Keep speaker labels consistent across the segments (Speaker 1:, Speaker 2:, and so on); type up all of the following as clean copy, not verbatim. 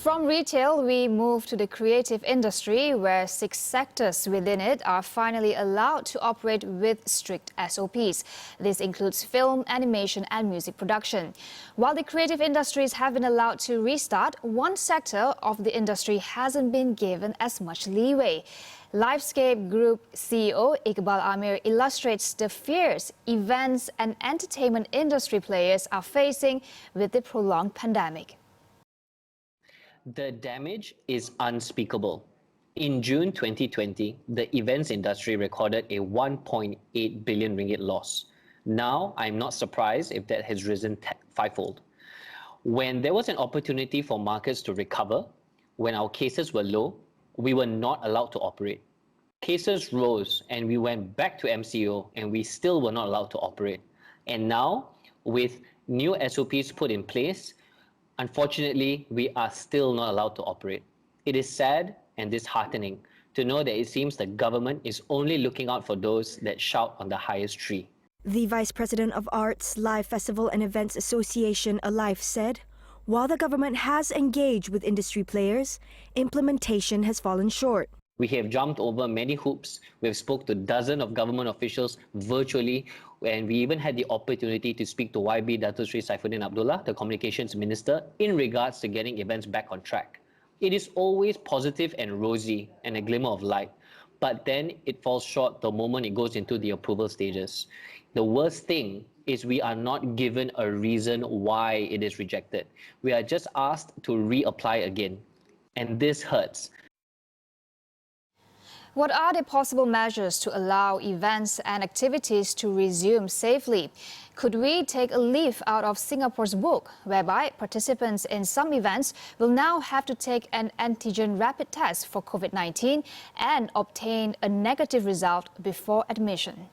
Speaker 1: From retail, we move to the creative industry, where 6 sectors within it are finally allowed to operate with strict SOPs. This includes film, animation and music production. While the creative industries have been allowed to restart, one sector of the industry hasn't been given as much leeway. Livescape Group CEO Iqbal Ameer illustrates the fears events and entertainment industry players are facing with the prolonged pandemic.
Speaker 2: The damage is unspeakable. In June 2020, the events industry recorded a 1.8 billion ringgit loss. Now, I'm not surprised if that has risen fivefold. When there was an opportunity for markets to recover, when our cases were low, we were not allowed to operate. Cases rose and we went back to MCO and we still were not allowed to operate. And now, with new SOPs put in place, unfortunately, we are still not allowed to operate. It is sad and disheartening to know that it seems the government is only looking out for those that shout on the highest tree.
Speaker 3: The Vice President of Arts, Live Festival and Events Association, Alive, said, while the government has engaged with industry players, implementation has fallen short.
Speaker 2: We have jumped over many hoops. We have spoke to dozens of government officials virtually, and we even had the opportunity to speak to YB Dato Sri Saifuddin Abdullah, the Communications Minister, in regards to getting events back on track. It is always positive and rosy and a glimmer of light, but then it falls short the moment it goes into the approval stages. The worst thing is we are not given a reason why it is rejected. We are just asked to reapply again, and this hurts.
Speaker 1: What are the possible measures to allow events and activities to resume safely? Could we take a leaf out of Singapore's book, whereby participants in some events will now have to take an antigen rapid test for COVID-19 and obtain a negative result before admission?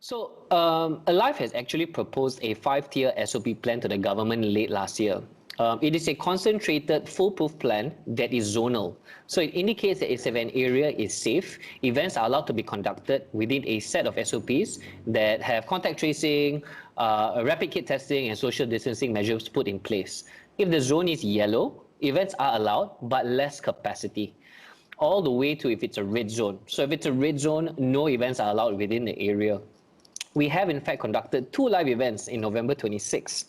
Speaker 2: So, Alive has actually proposed a 5-tier SOP plan to the government late last year. It is a concentrated, foolproof plan that is zonal. So it indicates that if an area is safe, events are allowed to be conducted within a set of SOPs that have contact tracing, rapid kit testing and social distancing measures put in place. If the zone is yellow, events are allowed, but less capacity, all the way to if it's a red zone. So if it's a red zone, no events are allowed within the area. We have in fact conducted 2 live events in November 26.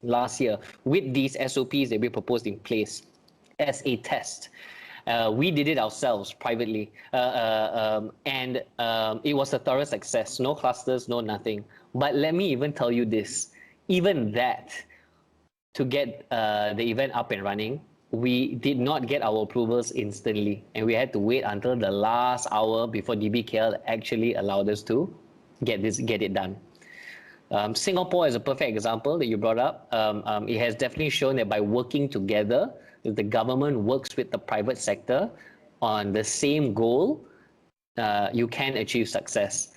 Speaker 2: Last year with these SOPs that we proposed in place as a test. We did it ourselves privately and it was a thorough success. No clusters, no nothing. But let me even tell you this, even that, to get the event up and running, we did not get our approvals instantly and we had to wait until the last hour before DBKL actually allowed us to get it done. Singapore is a perfect example that you brought up. It has definitely shown that by working together, if the government works with the private sector on the same goal, you can achieve success.